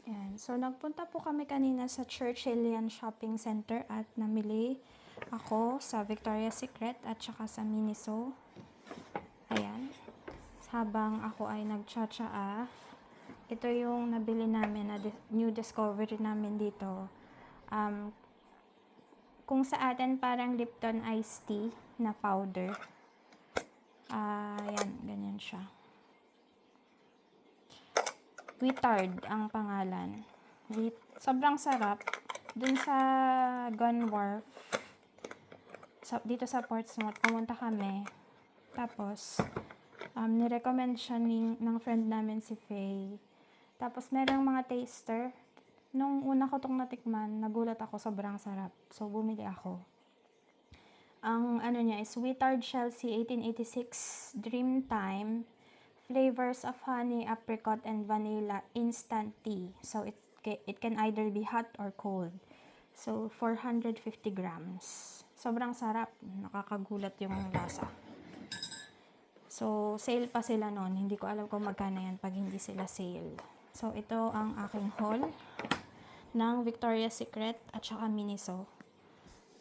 Yan. So, nagpunta po kami kanina sa Churchillian Shopping Center at namili ako sa Victoria's Secret at saka sa Miniso. Ayan. Habang ako ay nagtsatsaa, ito yung nabili namin na new discovery namin dito. Kung sa atin parang Lipton iced tea na powder. Ayan, ganyan siya. Wittard ang pangalan. Sobrang sarap. Dun sa Gun Wharf, dito sa Portsmouth, pumunta kami. Tapos, nirecommend siya ng friend namin si Faye. Tapos, merong mga taster. Nung una ko tong natikman, nagulat ako, sobrang sarap. So, bumili ako. Ang ano niya is Wittard Chelsea 1886 Dreamtime. Flavors of honey, apricot, and vanilla instant tea. So, it can either be hot or cold. So, 450 grams. Sobrang sarap. Nakakagulat yung lasa. So, sale pa sila noon. Hindi ko alam kung magkano yan pag hindi sila sale. So, ito ang aking haul ng Victoria's Secret at saka Miniso.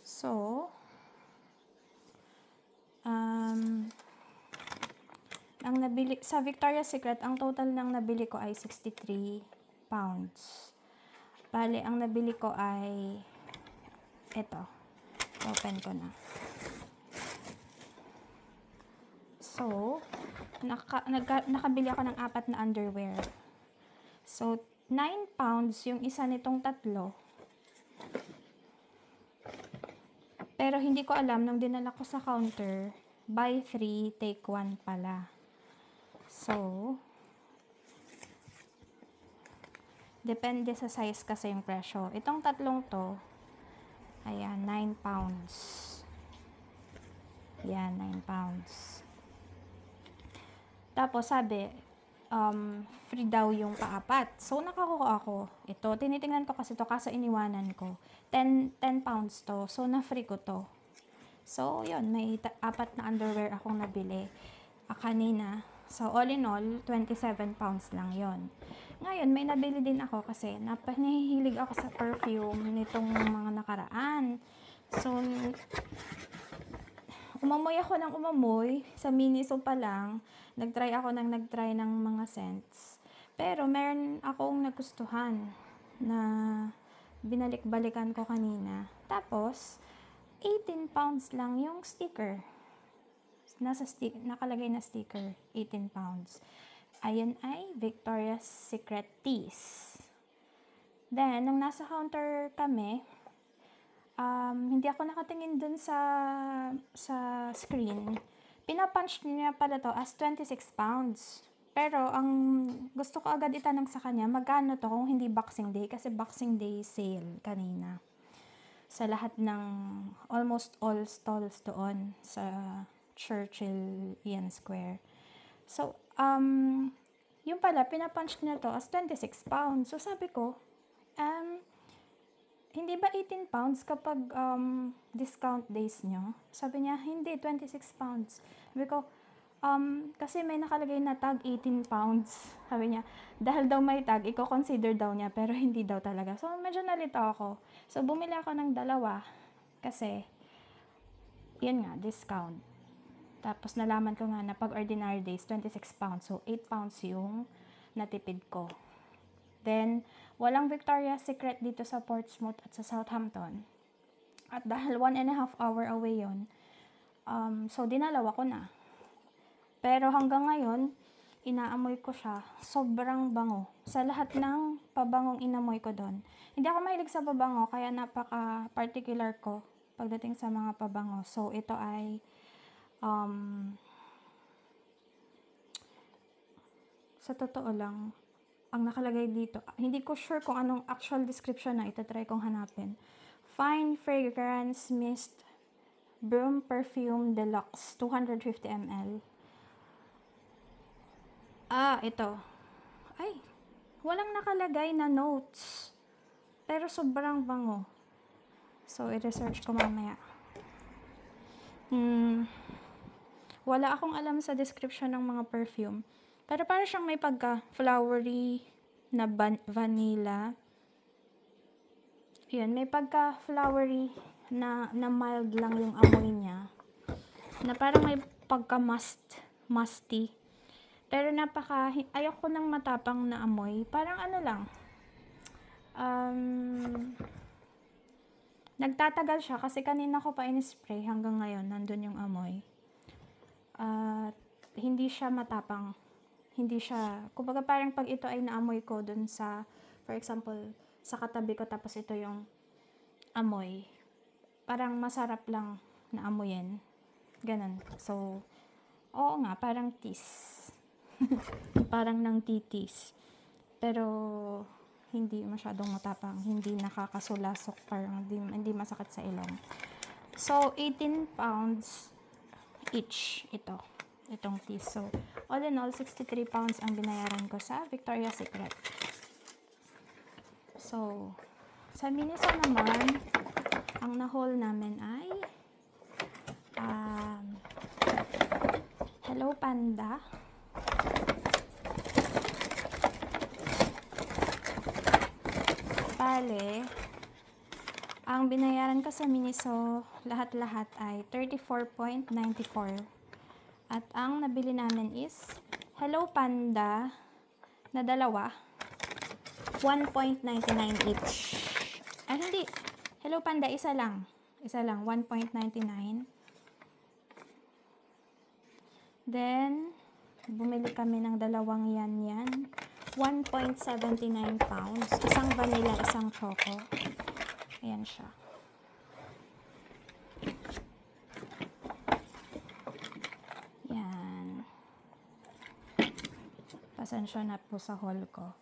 So, ang nabili sa Victoria's Secret, ang total ng nabili ko ay 63 pounds. Bale, ang nabili ko ay ito. Open ko na. So, nakabili ako ng 4 na underwear. So, 9 pounds yung isa nitong tatlo. Pero hindi ko alam, nung dinala ko sa counter, buy 3, take 1 pala. So, depende sa size kasi yung presyo. Itong tatlong to, ayan, 9 pounds. Yan, 9 pounds. Tapos, sabi, free daw yung paapat. So, nakakuha ako. Ito, tinitingnan ko kasi to kaso iniwanan ko. 10 pounds to. So, na-free ko to. So, yun, may 4 na underwear akong nabili kanina. So, all in all, 27 pounds lang yon. Ngayon, may nabili din ako kasi nahihilig ako sa perfume nitong mga nakaraan. So, umamoy ako ng umamoy. Sa Miniso pa lang, nagtry ng mga scents. Pero, meron akong nagustuhan na binalik-balikan ko kanina. Tapos, 18 pounds lang yung sticker. Nakalagay na sticker, 18 pounds. Ayan ay Victoria's Secret Teas. Then, nung nasa counter kami, hindi ako nakatingin dun sa screen. Pinapunch niya pala to as 26 pounds. Pero, ang gusto ko agad itanong sa kanya, magkano to kung hindi Boxing Day? Kasi Boxing Day sale kanina. Sa lahat ng, almost all stalls doon sa Churchillian Square. So, yung pala, pinapunch niya to as 26 pounds. So, sabi ko, hindi ba 18 pounds kapag discount days nyo? Sabi niya, hindi, 26 pounds. Sabi ko, kasi may nakalagay na tag 18 pounds. Sabi niya, dahil daw may tag, i-consider daw niya, pero hindi daw talaga. So, medyo nalito ako. So, bumili ako ng dalawa. Kasi, yun nga, discount. Tapos, nalaman ko nga na pag ordinary days, 26 pounds. So, 8 pounds yung natipid ko. Then, walang Victoria's Secret dito sa Portsmouth at sa Southampton. At dahil 1.5 hour away yun, so, dinalawa ko na. Pero hanggang ngayon, inaamoy ko siya. Sobrang bango. Sa lahat ng pabangong inamoy ko doon. Hindi ako mahilig sa pabango, kaya napaka-particular ko pagdating sa mga pabango. So, ito ay sa totoo lang, ang nakalagay dito, hindi ko sure kung anong actual description na itatry kong hanapin. Fine Fragrance Mist Broom Perfume Deluxe 250 ml. Ito. Ay, walang nakalagay na notes. Pero sobrang bango. So, i-research ko mamaya. Wala akong alam sa description ng mga perfume. Pero parang siyang may pagka-flowery na vanilla. Yun, may pagka-flowery na mild lang yung amoy niya. Na parang may musty. Pero ayoko ng matapang na amoy. Parang ano lang, nagtatagal siya kasi kanina ko pa in-spray hanggang ngayon nandun yung amoy. At hindi siya matapang. Hindi siya, kumbaga parang pag ito ay naamoy ko dun sa, for example, sa katabi ko tapos ito yung amoy. Parang masarap lang na amoyin. Ganon. So, oo nga, parang tease. Parang nang titis. Pero, hindi masyadong matapang, hindi nakakasulasok, parang hindi masakit sa ilong. So, 18 pounds each itong teas. So, all in all, 63 pounds ang binayaran ko sa Victoria's Secret. So, sa Miniso naman, ang na-haul namin ay Hello Panda. Bale, ang binayaran ko sa Miniso, lahat-lahat ay 34.94. At ang nabili namin is Hello Panda na dalawa, 1.99 each. Ay, hindi. Hello Panda, isa lang, 1.99. Then, bumili kami ng dalawang yan. 1.79 pounds. Isang vanilla, isang choco. Ayan siya. Yan. Pasensya na po sa haul ko.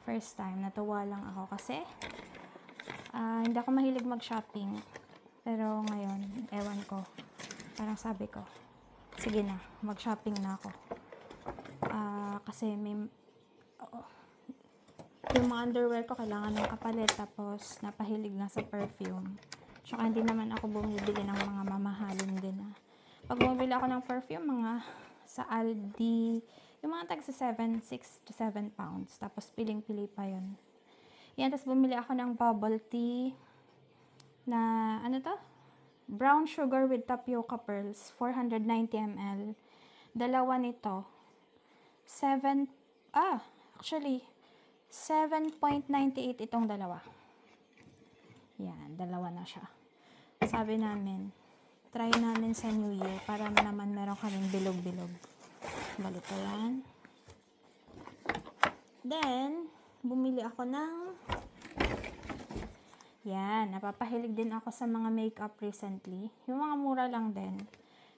First time, natuwa lang ako kasi hindi ako mahilig mag-shopping. Pero ngayon, ewan ko. Parang sabi ko, sige na, mag-shopping na ako. Kasi yung mga underwear ko kailangan ng kapalit, tapos napahilig na sa perfume. Tsaka hindi naman ako bumibili ng mga mamahalin din. Pag bumibili ako ng perfume, mga sa Aldi, yung mga tag sa 6 to 7 pounds. Tapos piling-pili pa yun. Yan, tapos bumili ako ng bubble tea na, brown sugar with tapioca pearls, 490 ml. Dalawa nito. 7.98 itong dalawa. Yan, dalawa na siya. Sabi namin, try namin sa New Year para naman meron kaming bilog-bilog. Balito yan. Then, bumili ako ng yan, napapahilig din ako sa mga makeup recently. Yung mga mura lang din.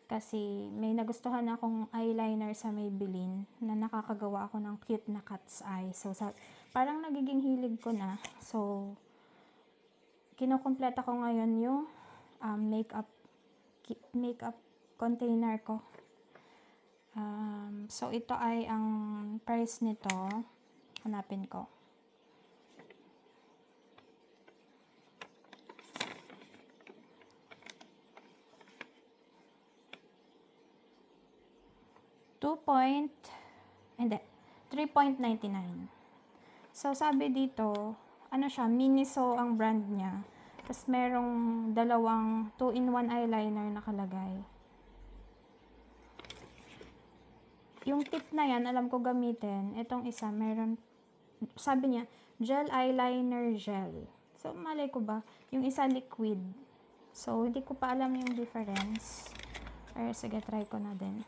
Kasi may nagustuhan akong eyeliner sa Maybelline na nakakagawa ako ng cute na cat's eye. So, parang nagiging hilig ko na. So, kinukompleta ko ngayon yung makeup container ko. So, ito ay ang price nito. Hanapin ko. $3.99. So, sabi dito, ano siya, Miniso ang brand niya. Tapos, merong dalawang 2-in-1 eyeliner nakalagay. Yung tip na yan, alam ko gamitin. Itong isa, meron, sabi niya, gel eyeliner gel. So, malay ko ba? Yung isa liquid. So, hindi ko pa alam yung difference. Pero, sige, try ko na din.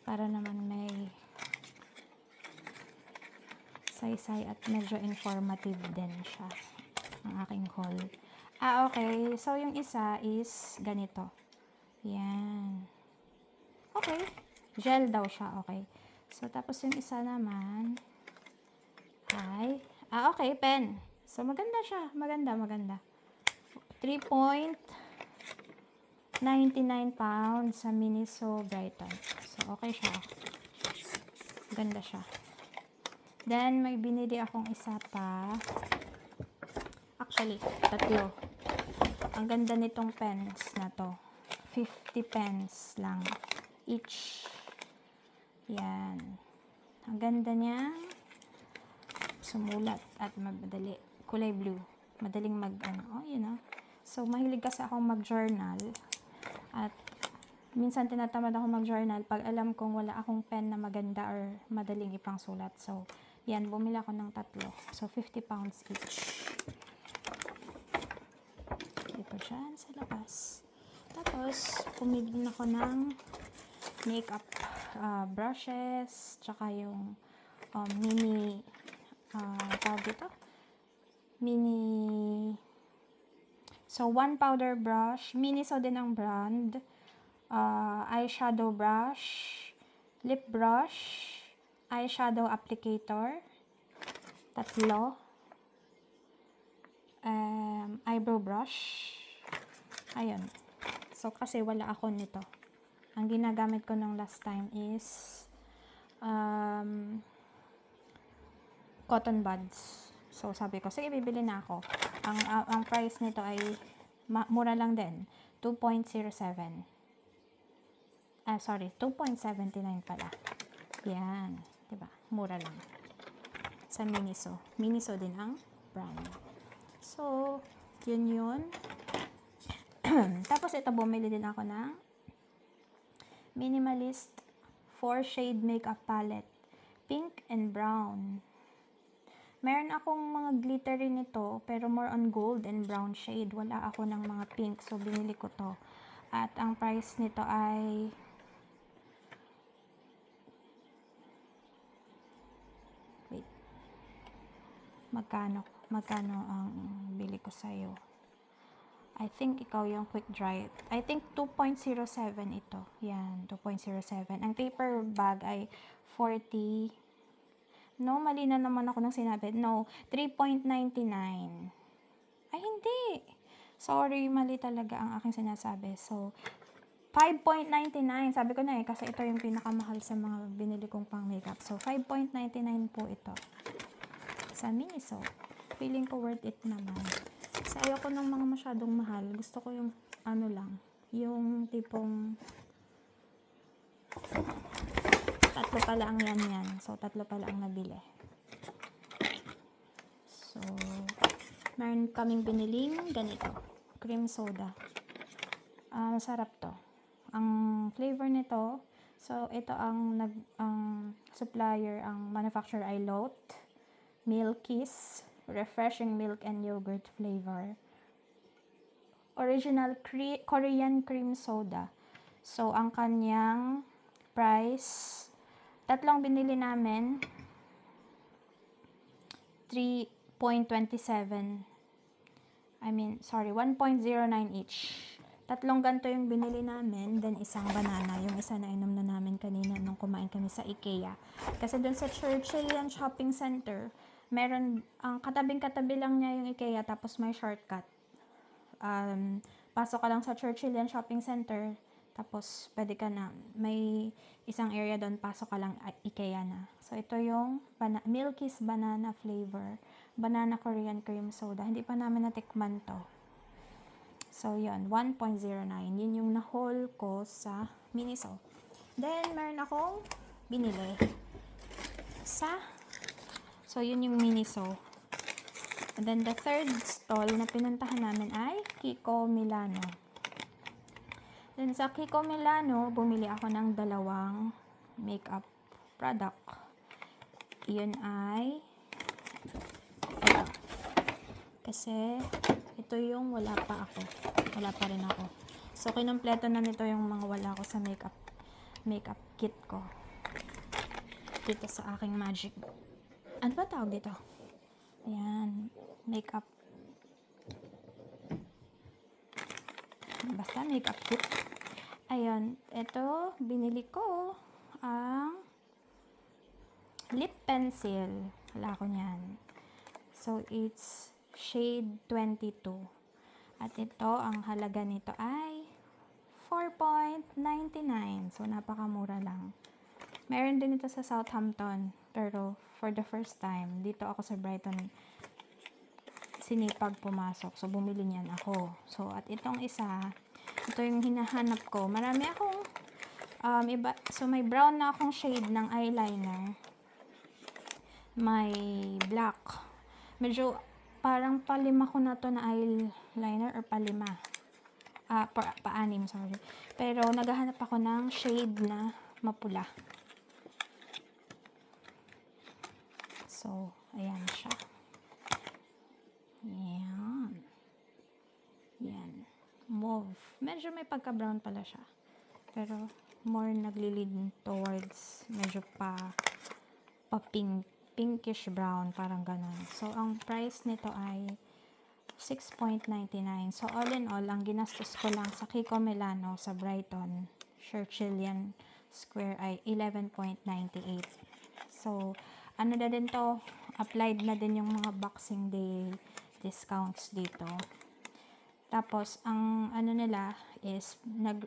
Para naman may saysay at medyo informative din siya ang aking haul. Okay. So, yung isa is ganito. Yan. Okay. Gel daw siya. Okay. So, tapos yung isa naman ay, okay, pen. So, maganda siya. Maganda. 3.99 pounds sa Miniso Brighton. So, okay siya. Ganda siya. Then, may binili akong isa pa. Actually, tatlo. Ang ganda nitong pens na to. 50 pens lang. Each. Yan. Ang ganda niya. sumulat at madali. Kulay blue. Madaling So, mahilig kasi akong mag-journal. At minsan tinatamad ako mag-journal pag alam kong wala akong pen na maganda or madaling ipang sulat. So, yan, bumili ako ng 3. So, 50 pounds each. Ito dyan sa labas. Tapos, pumili din ako ng makeup brushes, tsaka yung mini, tawag dito? So, 1 powder brush, Miniso din ang brand, eyeshadow brush, lip brush, eyeshadow applicator, 3, eyebrow brush, ayun. So, kasi wala ako nito. Ang ginagamit ko nung last time is cotton buds. So, sabi ko, sige, bibili na ako. Ang price nito ay mura lang din. 2.07. 2.79 pala. Yan. Diba? Mura lang. Sa Miniso. Miniso din ang brand. So, yun. Tapos, ito, bumili din ako ng Minimalist 4-shade makeup palette. Pink and brown. Meron akong mga glittery nito, pero more on gold and brown shade. Wala ako ng mga pink, so binili ko to. At ang price nito ay magkano ang bili ko sa'yo? I think ikaw yung quick dry. I think 2.07 ito. Yan, 2.07. Ang paper bag ay 40. No, mali na naman ako nang sinabi. No, 3.99. Ay, hindi. Sorry, mali talaga ang aking sinasabi. So, 5.99. Sabi ko na kasi ito yung pinakamahal sa mga binili kong pang makeup. So, 5.99 po ito. Sa Miniso. Feeling ko worth it naman. Kasi ayoko ng mga masyadong mahal. Gusto ko yung yung tipong 3 pala ang yan. So, 3 pala ang nabili. So, meron kaming biniling ganito. Cream soda. Masarap to. Ang flavor nito, so, ito ang supplier, ang manufacturer ay Lotte, Milky's, refreshing milk and yogurt flavor. Original Korean cream soda. So, ang kanyang price, 3 binili namin, 3.27. 1.09 each. 3 ganito yung binili namin, then isang banana. Yung isa na inom na namin kanina nung kumain kami sa IKEA. Kasi dun sa Churchill Shopping Center, meron, ang katabing-katabi lang niya yung IKEA, tapos may shortcut. Pasok ka lang sa Churchill Shopping Center, tapos pwede ka na, may isang area doon, pasok ka lang, IKEA na. So, ito yung Milky's banana flavor. Banana Korean cream soda. Hindi pa namin natikman to. So, yun. 1.09. Yun yung na-haul ko sa Miniso. Then, meron akong binili So, yun yung Miniso. And then, the third stall na pinuntahan namin ay Kiko Milano. Then, sa Kiko Milano, bumili ako ng 2 makeup product. Iyon ay ito. Kasi, ito yung wala pa rin ako. So, kinumpleto na nito yung mga wala ko sa makeup kit ko. Dito sa aking magic. Ano ba tawag dito? Ayan. Makeup. Basta makeup kit. Ayun. Ito, binili ko ang lip pencil. Wala ko niyan. So, it's shade 22. At ito, ang halaga nito ay 4.99. So, napakamura lang. Meron din ito sa Southampton. Pero, for the first time, dito ako sa Brighton, sinipag pumasok. So, bumili niyan ako. So, at itong isa, ito yung hinahanap ko. Marami akong, iba. So, may brown na akong shade ng eyeliner. may black. Medyo parang palima ko na to na eyeliner or palima. Paanim, sorry. Pero naghahanap ako ng shade na mapula. So, ayan siya. Ayan. Yan. Mauve. Medyo may pagka-brown pala siya. Pero, more nagli-lead towards medyo pa-pink. Pinkish brown. Parang ganun. So, ang price nito ay 6.99. So, all in all, ang ginastos ko lang sa Kiko Milano sa Brighton, Churchillian Square ay 11.98. So, ano na din to, applied na din yung mga Boxing Day discounts dito. Tapos, ang ano nila is,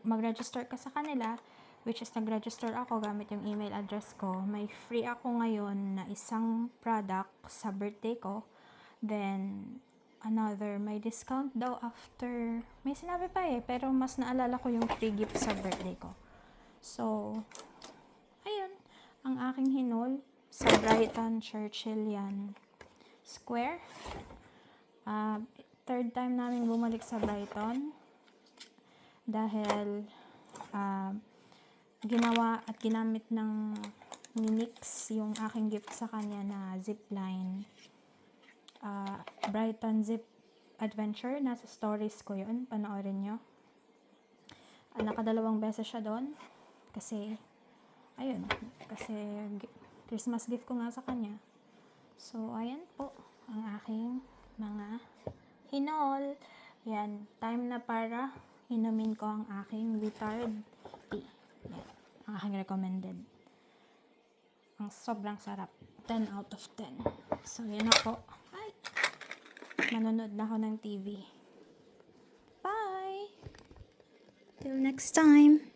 mag-register ka sa kanila, which is nag-register ako gamit yung email address ko. May free ako ngayon na isang product sa birthday ko. Then, another, may discount daw after, may sinabi pa pero mas naalala ko yung free gift sa birthday ko. So, ayun, ang aking hinol sa Brighton Churchillian Square. Third time namin bumalik sa Brighton dahil ginawa at ginamit ng Nix yung aking gift sa kanya na zipline. Brighton Zip Adventure. Nasa stories ko yun. Panoorin nyo. Nakadalawang beses siya doon. Kasi, ayun. Kasi, Christmas gift ko nga sa kanya. So, ayan po. Ang aking mga hinol. Yan. Time na para inumin ko ang aking Wittard tea. Yan. Ang aking recommended. Ang sobrang sarap. 10 out of 10. So, yan na po. Manonood na ako ng TV. Bye! Till next time!